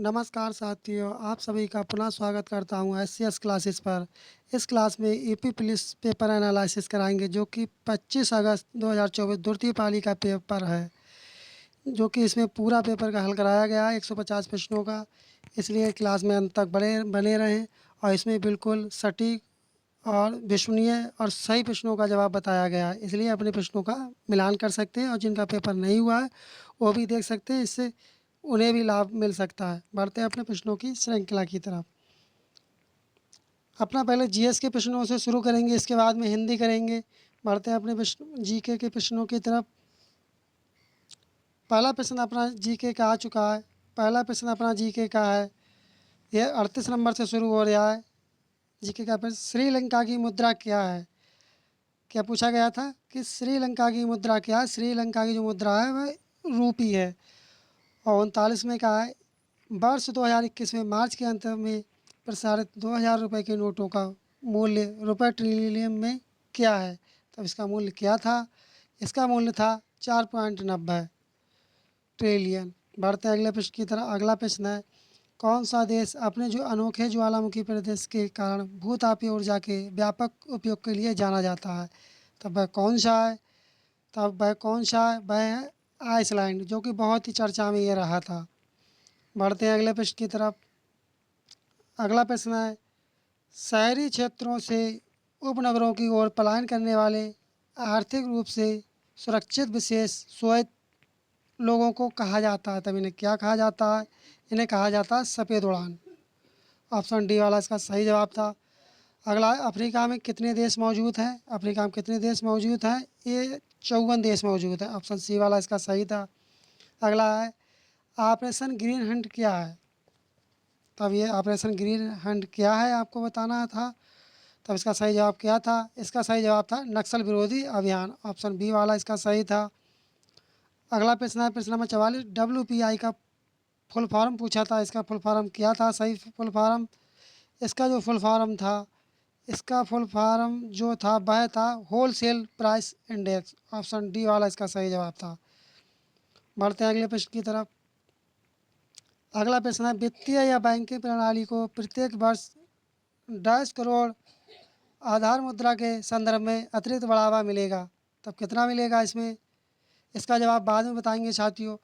नमस्कार साथियों, आप सभी का पुनः स्वागत करता हूं एससीएस क्लासेस पर। इस क्लास में ईपी पुलिस पेपर एनालिसिस कराएंगे जो कि 25 अगस्त 2024 द्वितीय पाली का पेपर है, जो कि इसमें पूरा पेपर का हल कराया गया है 150 प्रश्नों का। इसलिए क्लास में अंत तक बने बने रहें और इसमें बिल्कुल सटीक और विश्वसनीय और सही प्रश्नों का जवाब बताया गया है, इसलिए अपने प्रश्नों का मिलान कर सकते हैं और जिनका पेपर नहीं हुआ है वो भी देख सकते हैं। इससे उन्हें भी लाभ मिल सकता है। बढ़ते हैं अपने प्रश्नों की श्रृंखला की तरफ। अपना पहले जीएस के प्रश्नों से शुरू करेंगे, इसके बाद में हिंदी करेंगे। बढ़ते हैं अपने प्रश्न जीके के प्रश्नों की तरफ। पहला प्रश्न अपना जीके का आ चुका है। पहला प्रश्न अपना जीके का है, यह 38 नंबर से शुरू हो रहा है। जीके का प्रश्न, श्रीलंका की मुद्रा क्या है? क्या पूछा गया था कि श्रीलंका की मुद्रा क्या है? श्रीलंका की जो मुद्रा है वह रूपी है। और 39 में कहा है, वर्ष 2021 में मार्च के अंत में प्रसारित 2000 रुपये के नोटों का मूल्य रुपये ट्रिलियन में क्या है? तब इसका मूल्य क्या था? इसका मूल्य था 4.90 ट्रिलियन। बढ़ते हैं अगले प्रश्न की तरफ। अगला प्रश्न है, कौन सा देश अपने जो अनोखे ज्वालामुखी प्रदेश के कारण भूतापीय ऊर्जा के व्यापक उपयोग के लिए जाना जाता है? तब वह कौन सा है? तब वह कौन सा है? वह है आइसलैंड, जो कि बहुत ही चर्चा में ये रहा था। बढ़ते हैं अगले प्रश्न की तरफ। अगला प्रश्न है, शहरी क्षेत्रों से उपनगरों की ओर पलायन करने वाले आर्थिक रूप से सुरक्षित विशेष स्वायत्त लोगों को कहा जाता है? तब इन्हें क्या कहा जाता है? इन्हें कहा जाता है सफ़ेद उड़ान। ऑप्शन डी वाला इसका सही जवाब था। अगला, अफ्रीका में कितने देश मौजूद हैं? अफ्रीका में कितने देश मौजूद हैं? ये 54 देश मौजूद हैं। ऑप्शन सी वाला इसका सही था। अगला है, ऑपरेशन ग्रीन हंट क्या है? तब ये ऑपरेशन ग्रीन हंट क्या है आपको बताना था। तब इसका सही जवाब क्या था? इसका सही जवाब था नक्सल विरोधी अभियान। ऑप्शन बी वाला इसका सही था। अगला प्रश्न है प्रश्न नंबर 44, WPI का फुल फॉर्म पूछा था, इसका फुल फॉर्म क्या था? सही फुल फॉर्म, इसका जो फुल फॉर्म था, इसका फुल फॉर्म जो था वह था wholesale price index. Option D वाला इसका सही जवाब था। बढ़ते हैं अगले प्रश्न की तरफ। अगला प्रश्न है, वित्तीय या बैंकिंग प्रणाली को प्रत्येक वर्ष 2.5 करोड़ आधार मुद्रा के संदर्भ में अतिरिक्त बढ़ावा मिलेगा। तब कितना मिलेगा इसमें? इसका जवाब बाद में बताएंगे साथियों।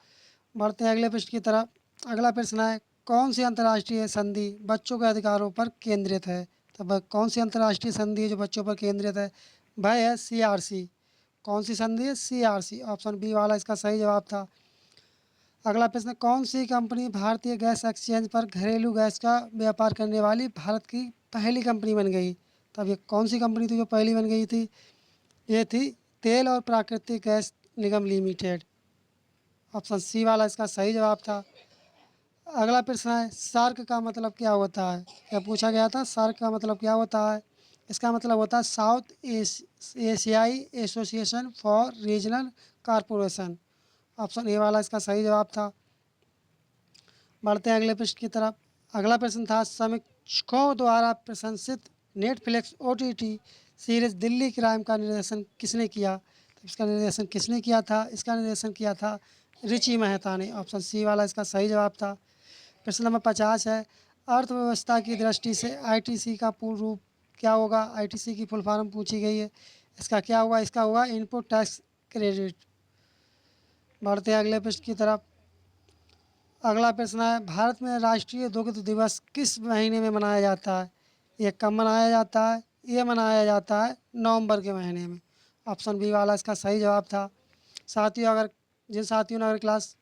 बढ़ते हैं अगले प्रश्न की तरफ। अगला प्रश्न है, कौन सी अंतर्राष्ट्रीय संधि बच्चों के अधिकारों पर केंद्रित है? तब वह कौन सी अंतर्राष्ट्रीय संधि है जो बच्चों पर केंद्रित है? वह है CRC। कौन सी संधि है? CRC। ऑप्शन बी वाला इसका सही जवाब था। अगला प्रश्न, कौन सी कंपनी भारतीय गैस एक्सचेंज पर घरेलू गैस का व्यापार करने वाली भारत की पहली कंपनी बन गई? तब ये कौन सी कंपनी थी जो पहली बन गई थी? ये थी तेल और प्राकृतिक गैस निगम लिमिटेड। ऑप्शन सी वाला इसका सही जवाब था। अगला प्रश्न है, सार्क का मतलब क्या होता है? क्या पूछा गया था? सार्क का मतलब क्या होता है? इसका मतलब होता है साउथ एशियाई association for regional corporation. Option A वाला इसका सही जवाब था। बढ़ते हैं अगले प्रश्न की तरफ। अगला प्रश्न था, समीक्षकों द्वारा प्रशंसित Netflix OTT series Delhi crime का निर्देशन किसने किया? तो इसका निर्देशन किसने किया था? इसका निर्देशन किया था रिची मेहता ने। ऑप्शन सी वाला इसका सही जवाब था। प्रश्न नंबर 50 है, अर्थव्यवस्था की दृष्टि से ITC का पूर्ण रूप क्या होगा? ITC की फुल फॉर्म पूछी गई है, इसका क्या होगा? इसका होगा इनपुट टैक्स क्रेडिट। बढ़ते हैं अगले प्रश्न की तरफ। अगला प्रश्न है, भारत में राष्ट्रीय दुग्ध दिवस किस महीने में मनाया जाता है? ये कब मनाया जाता है? ये मनाया जाता है नवंबर के महीने में। ऑप्शन बी वाला इसका सही जवाब था। साथियों, अगर जिन साथियों ने अगर क्लास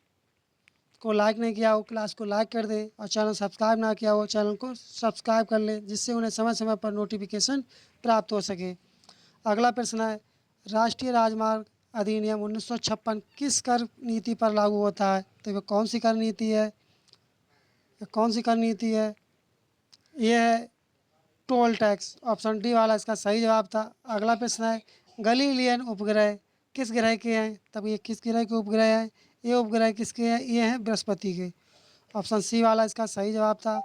को लाइक नहीं किया हो, क्लास को लाइक कर दें और चैनल सब्सक्राइब ना किया हो, चैनल को सब्सक्राइब कर लें, जिससे उन्हें समय समय पर नोटिफिकेशन प्राप्त हो सके। अगला प्रश्न है, राष्ट्रीय राजमार्ग अधिनियम 1956 किस कर नीति पर लागू होता है? तो वह कौन सी कर नीति है? ये कौन सी कर नीति है? ये है टोल टैक्स। ऑप्शन डी वाला इसका सही जवाब था। अगला प्रश्न है, गलीलियन उपग्रह किस ग्रह के हैं? तब ये किस ग्रह के उपग्रह हैं? ये उपग्रह किसके हैं? ये हैं बृहस्पति के। ऑप्शन सी वाला इसका सही जवाब था।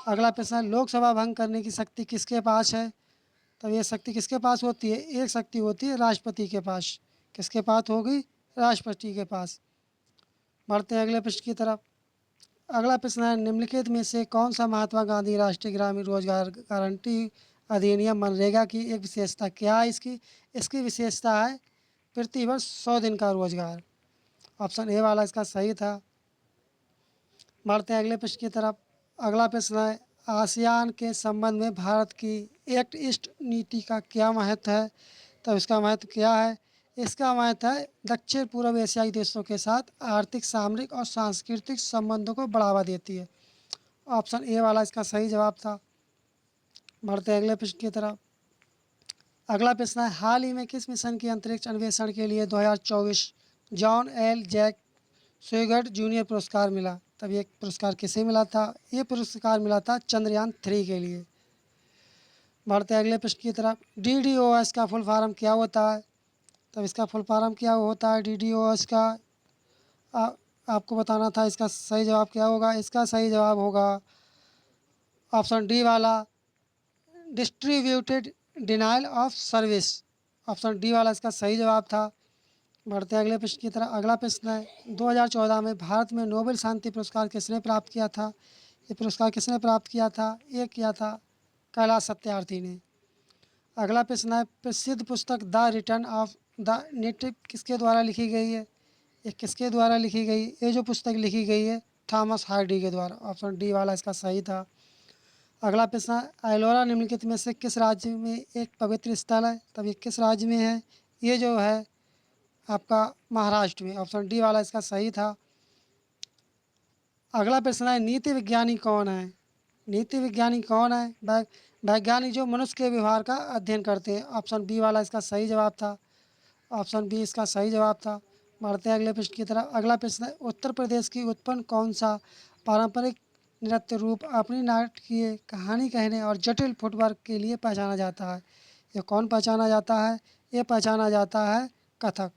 अगला प्रश्न है, लोकसभा भंग करने की शक्ति किसके पास है? तब ये शक्ति किसके पास होती है? एक शक्ति होती है राष्ट्रपति के पास। किसके पास होगी? राष्ट्रपति के पास। बढ़ते हैं अगले प्रश्न की तरफ। अगला प्रश्न है, निम्नलिखित में से कौन सा महात्मा गांधी राष्ट्रीय ग्रामीण रोजगार गारंटी अधिनियम मनरेगा की एक विशेषता क्या है? इसकी इसकी विशेषता है प्रतिवर्ष 100 दिन का रोजगार। ऑप्शन ए वाला इसका सही था। बढ़ते हैं अगले प्रश्न की तरफ। अगला प्रश्न है, आसियान के संबंध में भारत की एक्ट ईस्ट नीति का क्या महत्व है? तो इसका महत्व क्या है? इसका महत्व है दक्षिण पूर्व एशियाई देशों के साथ आर्थिक, सामरिक और सांस्कृतिक संबंधों को बढ़ावा देती है। ऑप्शन ए वाला इसका सही जवाब था। बढ़ते हैं अगले प्रश्न की तरफ। अगला प्रश्न है, हाल ही में किस मिशन के अंतरिक्ष अन्वेषण के लिए 2024 जॉन एल जैक स्वेगर्ट जूनियर पुरस्कार मिला? तब ये पुरस्कार किसे मिला था? ये पुरस्कार मिला था चंद्रयान 3 के लिए। बढ़ते हैं अगले प्रश्न की तरफ। DDoS का फुल फॉर्म क्या होता है? तब इसका फुल फॉर्म क्या होता है DDoS का? आपको बताना था। इसका सही जवाब क्या होगा? इसका सही जवाब होगा ऑप्शन डी वाला, distributed denial of service. Option D वाला इसका सही जवाब था। बढ़ते हैं अगले प्रश्न की तरफ। अगला प्रश्न है, 2014 में भारत में नोबेल शांति पुरस्कार किसने प्राप्त किया था? ये पुरस्कार किसने प्राप्त किया था? ये किया था कैलाश सत्यार्थी ने। अगला प्रश्न है, प्रसिद्ध पुस्तक the return of the native किसके द्वारा लिखी गई है? ये किसके द्वारा लिखी गई? ये जो पुस्तक लिखी गई है थॉमस हार्डी के द्वारा। ऑप्शन डी वाला इसका सही था। अगला प्रश्न है, एलोरा निम्नलिखित में से किस राज्य में एक पवित्र स्थल है? तब ये किस राज्य में है? ये जो है आपका महाराष्ट्र में। ऑप्शन डी वाला इसका सही था। अगला प्रश्न है, नीति विज्ञानी कौन है? नीति विज्ञानी कौन है? वैज्ञानिक जो मनुष्य के व्यवहार का अध्ययन करते हैं। ऑप्शन बी वाला इसका सही जवाब था। ऑप्शन बी इसका सही जवाब था। बढ़ते हैं अगले प्रश्न की तरफ। अगला प्रश्न है, उत्तर प्रदेश की उत्पन्न कौन सा पारंपरिक नृत्य रूप अपनी नाटकीय कहानी कहने और जटिल फुटवर्क के लिए पहचाना जाता है? ये कौन पहचाना जाता है? ये पहचाना जाता है कथक।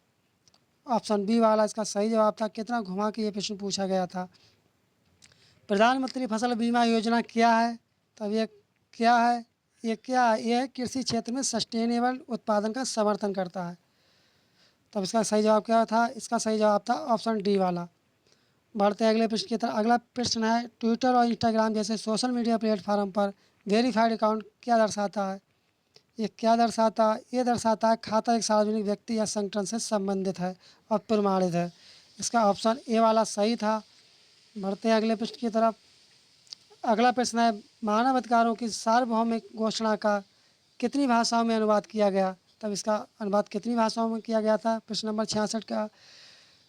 ऑप्शन बी वाला इसका सही जवाब था। कितना घुमा के ये प्रश्न पूछा गया था। प्रधानमंत्री फसल बीमा योजना क्या है? तब ये क्या है? ये क्या है? ये कृषि क्षेत्र में सस्टेनेबल उत्पादन का समर्थन करता है। तब इसका सही जवाब क्या था? इसका सही जवाब था ऑप्शन डी वाला। बढ़ते हैं अगले प्रश्न की तरफ। अगला प्रश्न है, ट्विटर और इंस्टाग्राम जैसे सोशल मीडिया प्लेटफॉर्म पर वेरीफाइड अकाउंट क्या दर्शाता है? ये क्या दर्शाता है? ये दर्शाता है खाता एक सार्वजनिक व्यक्ति या संगठन से संबंधित है और प्रमाणित है। इसका ऑप्शन ए वाला सही था। बढ़ते हैं अगले प्रश्न की तरफ। अगला प्रश्न है, मानव अधिकारों की सार्वभौमिक घोषणा का कितनी भाषाओं में अनुवाद किया गया? तब इसका अनुवाद कितनी भाषाओं में किया गया था? प्रश्न नंबर 66 का।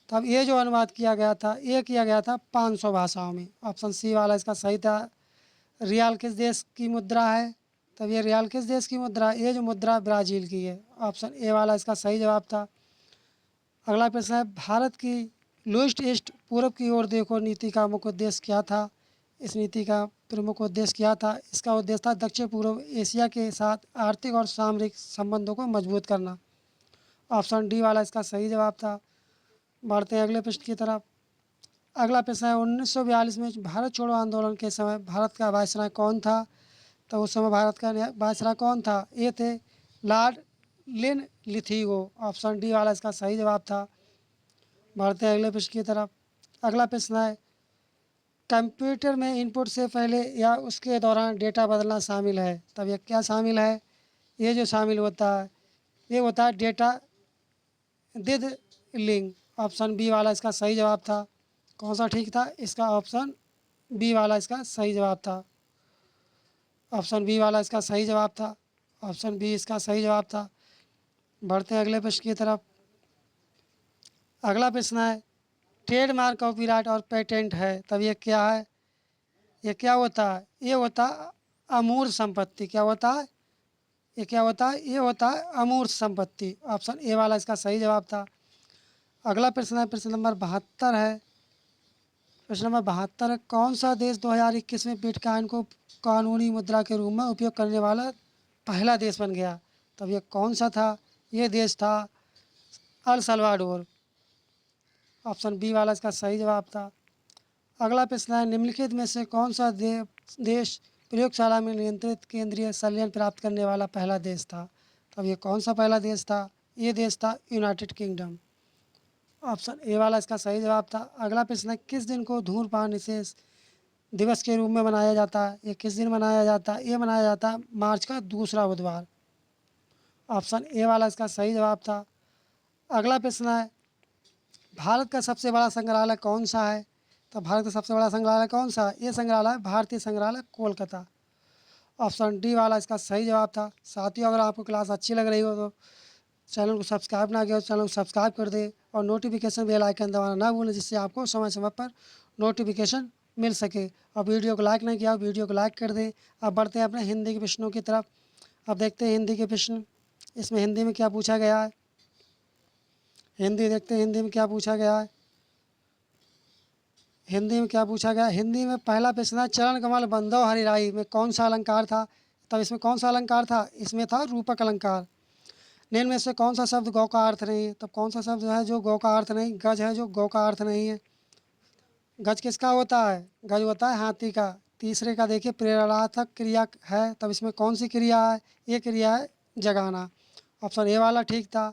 तब ये जो अनुवाद किया गया था, ये किया गया था 500 भाषाओं में। ऑप्शन सी वाला इसका सही था। रियाल किस देश की मुद्रा है? तब ये रियाल किस देश की मुद्रा? ये जो मुद्रा ब्राज़ील की है। ऑप्शन ए वाला इसका सही जवाब था। अगला प्रश्न है, भारत की लुईस्ट ईस्ट पूरब की ओर देखो नीति का मुख्य उद्देश्य क्या था? इस नीति का प्रमुख उद्देश्य क्या था? इसका उद्देश्य था दक्षिण पूर्व एशिया के साथ आर्थिक और सामरिक संबंधों को मजबूत करना। ऑप्शन डी वाला इसका सही जवाब था। बढ़ते हैं अगले प्रश्न की तरफ। अगला प्रश्न है, 1942 में भारत छोड़ो आंदोलन के समय भारत का वायसराय कौन था? तो उस समय भारत का वायसराय कौन था? ये थे लॉर्ड लिन लिथिगो। ऑप्शन डी वाला इसका सही जवाब था। बढ़ते हैं अगले प्रश्न की तरफ। अगला प्रश्न है, कंप्यूटर में इनपुट से पहले या उसके दौरान डेटा बदलना शामिल है? तब ये क्या शामिल है? ये जो शामिल होता है, ये होता है डेटा लिंक। ऑप्शन बी वाला इसका सही जवाब था। कौन सा ठीक था? इसका ऑप्शन बी वाला इसका सही जवाब था। ऑप्शन बी वाला इसका सही जवाब था। ऑप्शन बी इसका सही जवाब था। बढ़ते हैं अगले प्रश्न की तरफ। अगला प्रश्न है, ट्रेडमार्क, कॉपीराइट और पेटेंट है। तब ये क्या है? ये क्या होता है? ये होता है अमूर्त संपत्ति। क्या होता है? ये क्या होता है? ये होता है अमूर्त संपत्ति। ऑप्शन ए वाला इसका सही जवाब था। अगला प्रश्न है, प्रश्न नंबर 72 है। प्रश्न नंबर 72 है, कौन सा देश 2021 में बिटकॉइन को कानूनी मुद्रा के रूप में उपयोग करने वाला पहला देश बन गया? तब ये कौन सा था? ये देश था अल सल्वाडोर। ऑप्शन बी वाला इसका सही जवाब था। अगला प्रश्न है, निम्नलिखित में से कौन सा देश प्रयोगशाला में नियंत्रित केंद्रीय संलयन प्राप्त करने वाला पहला देश था? तब ये कौन सा पहला देश था? ये देश था यूनाइटेड किंगडम। ऑप्शन ए वाला इसका सही जवाब था। अगला प्रश्न है, किस दिन को धूम्रपान निषेध दिवस के रूप में मनाया जाता है। ये किस दिन मनाया जाता है? ये मनाया जाता है मार्च का दूसरा बुधवार। ऑप्शन ए वाला इसका सही जवाब था। अगला प्रश्न है, भारत का सबसे बड़ा संग्रहालय कौन सा है? तो भारत का सबसे बड़ा संग्रहालय कौन सा है? ये संग्रहालय भारतीय संग्रहालय कोलकाता। ऑप्शन डी वाला इसका सही जवाब था। साथियों, अगर आपको क्लास अच्छी लग रही हो तो चैनल को सब्सक्राइब ना किया हो चैनल को सब्सक्राइब कर दे और नोटिफिकेशन बेल आइकन दबाना ना भूलें, जिससे आपको समय समय पर नोटिफिकेशन मिल सके। और वीडियो को लाइक नहीं किया हो वीडियो को लाइक कर दें। अब बढ़ते हैं अपने हिंदी के प्रश्नों की तरफ। अब देखते हैं हिंदी के प्रश्न। इसमें हिंदी में क्या पूछा गया है? हिंदी देखते हैं हिंदी में क्या पूछा गया है। हिंदी में क्या पूछा गया? हिंदी में पहला प्रश्न है, चरण कमल बंधो हरिराई में कौन सा अलंकार था? तब इसमें कौन सा अलंकार था? इसमें था रूपक अलंकार। निम्न में से कौन सा शब्द गौ का अर्थ नहीं है? तब कौन सा शब्द है जो गौ का अर्थ नहीं? गज है जो गौ का अर्थ नहीं है। गज किसका होता है? गज होता है हाथी का। तीसरे का देखिए, प्रेरणार्थक क्रिया है, तब इसमें कौन सी क्रिया है? ये क्रिया है जगाना। ऑप्शन ए वाला ठीक था।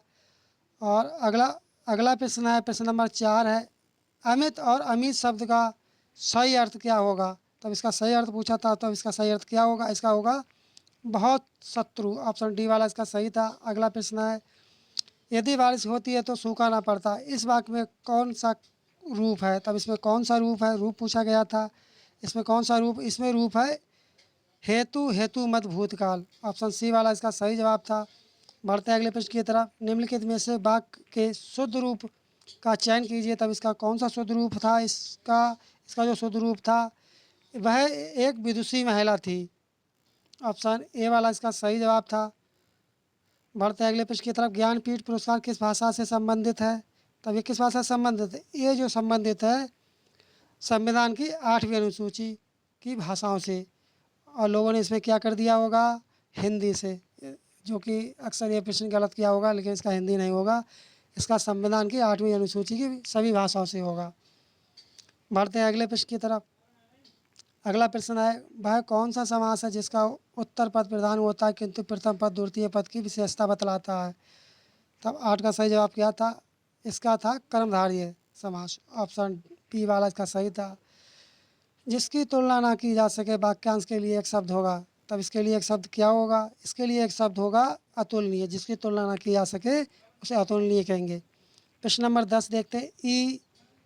और अगला अगला प्रश्न है, प्रश्न नंबर 4 है, अमित और अमित शब्द का सही अर्थ क्या होगा? तब इसका सही अर्थ पूछा था, तब इसका सही अर्थ क्या होगा? इसका होगा बहुत शत्रु। ऑप्शन डी वाला इसका सही था। अगला प्रश्न है, यदि बारिश होती है तो सूखा ना पड़ता, इस वाक्य में कौन सा रूप है? तब इसमें कौन सा रूप है? रूप पूछा गया था। इसमें कौन सा रूप? इसमें रूप है हेतु, हेतु मत भूतकाल। ऑप्शन सी वाला इसका सही जवाब था। बढ़ते हैं अगले प्रश्न की तरफ। निम्नलिखित में से वाक्य के शुद्ध रूप का चयन कीजिए। तब इसका कौन सा शुद्ध रूप था? इसका जो शुद्ध रूप था वह एक विदुषी महिला थी। ऑप्शन ए वाला इसका सही जवाब था। बढ़ते हैं अगले प्रश्न की तरफ। ज्ञानपीठ पुरस्कार किस भाषा से संबंधित है? तब ये किस भाषा से संबंधित है? ये जो संबंधित है संविधान की 8वीं अनुसूची की भाषाओं से। और लोगों ने इसमें क्या कर दिया होगा? हिंदी से, जो कि अक्सर ये प्रश्न गलत किया होगा, लेकिन इसका हिंदी नहीं होगा। इसका संविधान की 8वीं अनुसूची की सभी भाषाओं से होगा। बढ़ते हैं अगले प्रश्न की तरफ। अगला प्रश्न है, वह कौन सा समास है जिसका उत्तर पद प्रधान होता है किंतु प्रथम पद द्वितीय पद की विशेषता बतलाता है? तब 8 का सही जवाब क्या था? इसका था कर्मधारय समास। ऑप्शन बी वाला इसका सही था। जिसकी तुलना ना की जा सके वाक्यांश के लिए एक शब्द होगा। तब इसके लिए एक शब्द क्या होगा? इसके लिए एक शब्द होगा अतुलनीय। जिसकी तुलना ना की जा सके उसे अतुलनीय कहेंगे। प्रश्न नंबर 10 देखते हैं। ई,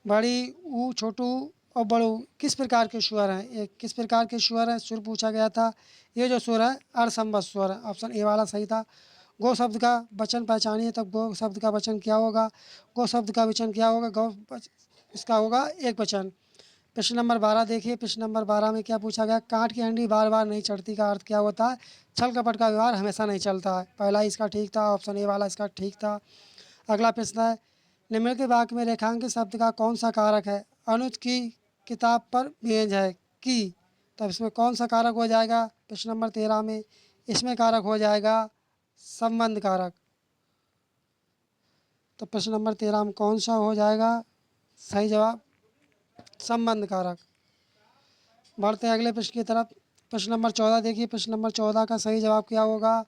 बड़ी, ऊ, छोटू और बड़ू किस प्रकार के स्वर हैं? ये किस प्रकार के स्वर हैं? सुर पूछा गया था। ये जो स्वर है अर्धसंबद्ध स्वर है। ऑप्शन ए वाला सही था। गो शब्द का वचन पहचानिए। तब गो शब्द का वचन क्या होगा? गो शब्द का वचन क्या होगा? इसका होगा एक वचन। प्रश्न नंबर 12 देखिए। प्रश्न नंबर 12 में क्या पूछा गया? कांट की हंडी बार बार नहीं चढ़ती का अर्थ क्या होता है? छल कपट का व्यवहार हमेशा नहीं चलता है। पहला इसका ठीक था। ऑप्शन ए वाला इसका ठीक था। अगला प्रश्न है, निम्नलिखित वाक्य में रेखांकित शब्द का कौन सा कारक है? अनुज की किताब पर मेज है की। तब इसमें कौन सा कारक हो जाएगा? प्रश्न नंबर 13 में इसमें कारक हो जाएगा संबंध कारक। तो प्रश्न नंबर 13 में कौन सा हो जाएगा सही जवाब? संबंध कारक। बढ़ते हैं अगले प्रश्न की तरफ। प्रश्न नंबर 14 देखिए। प्रश्न नंबर 14 का सही जवाब क्या होगा?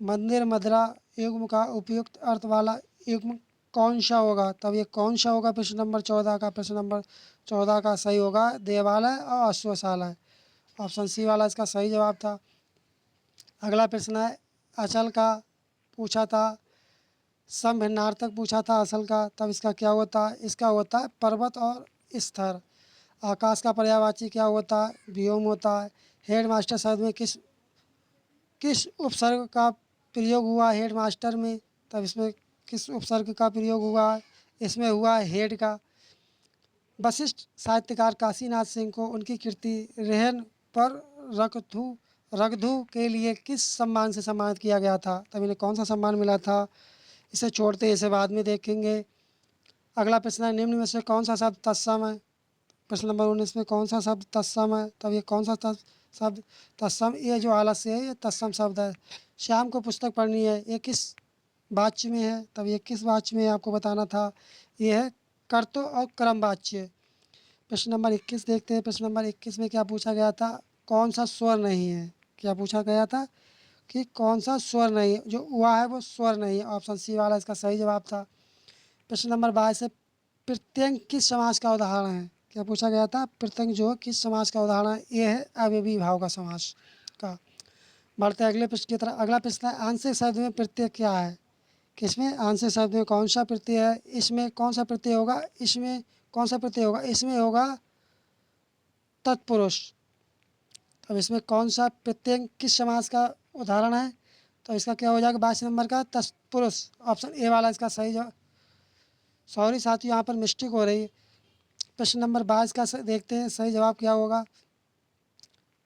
मंदिर मदिरा युग्म का उपयुक्त अर्थ वाला युग्म कौन सा होगा? तब ये कौन सा होगा प्रश्न नंबर 14 का? प्रश्न नंबर 14 का सही होगा देवालय और अश्वशाला। ऑप्शन सी वाला इसका सही जवाब था। अगला प्रश्न है, अचल का पूछा था, समभिन्नार्थक पूछा था असल का। तब इसका क्या होता है? इसका होता है पर्वत और स्तर। आकाश का पर्यायवाची क्या होता है? व्योम होता है। हेड मास्टर शब्द में किस किस उपसर्ग का प्रयोग हुआ हेड मास्टर में? तब इसमें किस उपसर्ग का प्रयोग हुआ है? इसमें हुआ है हेड का। वशिष्ठ साहित्यकार काशीनाथ सिंह को उनकी कृति रेहन पर रकधु रगधु के लिए किस सम्मान से सम्मानित किया गया था? तब इन्हें कौन सा सम्मान मिला था? इसे छोड़ते इसे बाद में देखेंगे। अगला प्रश्न है, निम्न में से कौन सा शब्द तत्सम है? प्रश्न नंबर 19 में कौन सा शब्द तत्सम है? तब ये कौन सा शब्द तत्सम? ये जो आलस्य है ये तत्सम शब्द है। श्याम को पुस्तक पढ़नी है, ये किस वाच्य में है? तब ये किस वाच्य में है आपको बताना था। ये है कर्तव्य और क्रम वाच्य। प्रश्न नंबर 21 देखते हैं। प्रश्न नंबर 21 में क्या पूछा गया था? कौन सा स्वर नहीं है? क्या पूछा गया था कि कौन सा स्वर नहीं है? जो हुआ है वो स्वर नहीं है। ऑप्शन सी वाला इसका सही जवाब था। प्रश्न नंबर 22 है, प्रत्यंग किस समास का उदाहरण है? क्या पूछा गया था? प्रत्यंग जो किस समास का उदाहरण है? ये है अव्ययी भाव का समास का। बढ़ते अगले प्रश्न की तरफ। अगला प्रश्न है आंशिक शब्द में प्रत्यय क्या है? किसमें? आंशिक शब्द में कौन सा प्रत्यय है? इसमें कौन सा प्रत्यय होगा? इसमें कौन सा प्रत्यय होगा? इसमें होगा तत्पुरुष। अब इसमें कौन सा प्रत्यय किस समास का उदाहरण है? तो इसका क्या हो जाएगा 22 नंबर का? तत्पुरुष। ऑप्शन ए वाला इसका सही जवाब। सॉरी साथियों, यहाँ पर मिस्टेक हो रही है। प्रश्न नंबर 22 का देखते हैं सही जवाब क्या होगा।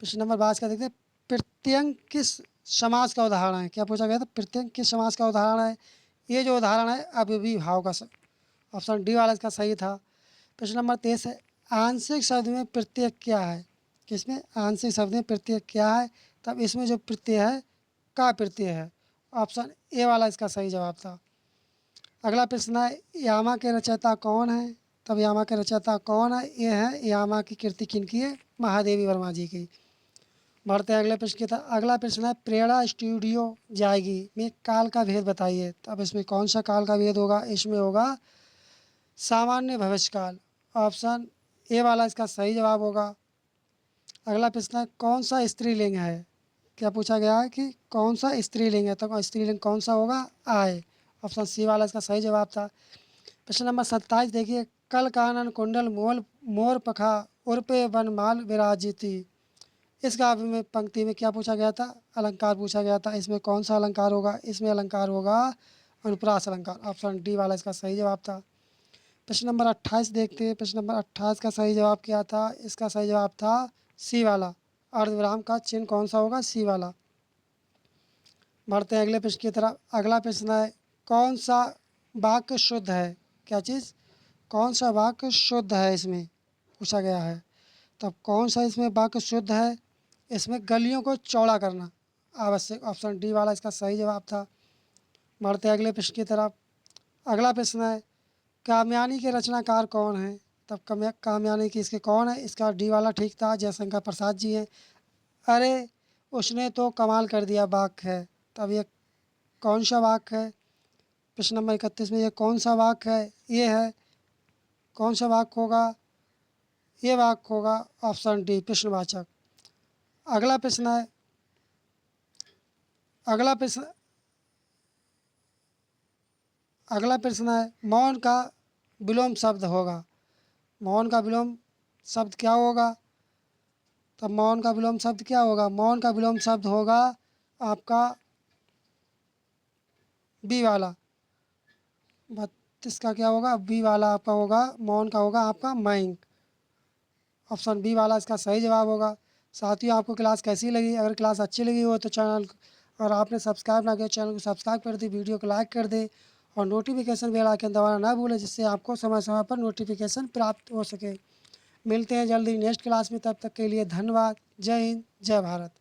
प्रश्न नंबर 22 का देखते हैं, प्रत्यंग किस समास का उदाहरण है? क्या पूछा गया था? प्रत्यंग किस समास का उदाहरण है? ये जो उदाहरण है अव्ययी भाव का। ऑप्शन डी वाला इसका सही था। प्रश्न नंबर 23 है, आंशिक शब्द में प्रत्यय क्या है? किसमें? आंशिक शब्द में प्रत्यय क्या है? तब इसमें जो प्रत्यय है का प्रत्यय है। ऑप्शन ए वाला इसका सही जवाब था। अगला प्रश्न है, यामा के रचयिता कौन है? तब यामा के रचयिता कौन है? ये है यामा की कृति किनकी है? महादेवी वर्मा जी की। बढ़ते हैं अगले प्रश्न की तरफ। अगला प्रश्न है, प्रेरणा स्टूडियो जाएगी में काल का भेद बताइए। तब इसमें कौन सा काल का भेद होगा? इसमें होगा सामान्य भविष्यकाल। ऑप्शन ए वाला इसका सही जवाब होगा। अगला प्रश्न है, कौन सा स्त्रीलिंग है? क्या पूछा गया है कि कौन सा स्त्रीलिंग है? तो स्त्रीलिंग कौन सा होगा? आय। ऑप्शन सी वाला इसका सही जवाब था। प्रश्न नंबर 27 देखिए, कल कानन कुंडल मोल मोर पखा उर्पे वनमाल विराजिती। इस काव्य में पंक्ति में क्या पूछा गया था? अलंकार पूछा गया था। इसमें कौन सा अलंकार होगा? इसमें अलंकार होगा अनुप्रास अलंकार। ऑप्शन डी वाला इसका सही जवाब था। प्रश्न नंबर 28 देखते हैं। प्रश्न नंबर 28 का सही जवाब क्या था? इसका सही जवाब था सी वाला। अर्धविराम का चिन्ह कौन सा होगा? सी वाला। बढ़ते हैं अगले प्रश्न की तरफ। अगला प्रश्न है, कौन सा वाक्य शुद्ध है? क्या चीज़? कौन सा वाक्य शुद्ध है इसमें पूछा गया है। तब कौन सा इसमें वाक्य शुद्ध है? इसमें गलियों को चौड़ा करना आवश्यक। ऑप्शन डी वाला इसका सही जवाब था। बढ़ते अगले प्रश्न की तरफ। अगला प्रश्न है, कामयानी के रचनाकार कौन है? तब कामयानी की इसके कौन है? इसका डी वाला ठीक था, जयशंकर प्रसाद जी हैं। अरे उसने तो कमाल कर दिया वाक्य है। तब ये कौन सा वाक्य है? प्रश्न नंबर 31 में ये कौन सा वाक्य है? ये है कौन सा वाक्य होगा? ये वाक्य होगा ऑप्शन डी प्रश्नवाचक। अगला प्रश्न है, अगला प्रश्न अगला प्रश्न है, मौन का विलोम शब्द होगा। मौन का विलोम शब्द क्या होगा? तब मौन का विलोम शब्द क्या होगा? मौन का विलोम शब्द होगा आपका बी वाला। 32 का क्या होगा? बी वाला आपका होगा। मौन का होगा आपका मैंग। ऑप्शन बी वाला इसका सही जवाब होगा। साथियों, आपको क्लास कैसी लगी? अगर क्लास अच्छी लगी हो तो चैनल, और आपने सब्सक्राइब ना किया चैनल को सब्सक्राइब कर दे, वीडियो को लाइक कर दे और नोटिफिकेशन बेल आइकन दबाना ना भूलें, जिससे आपको समय समय पर नोटिफिकेशन प्राप्त हो सके। मिलते हैं जल्दी नेक्स्ट क्लास में, तब तक के लिए धन्यवाद। जय हिंद, जय भारत।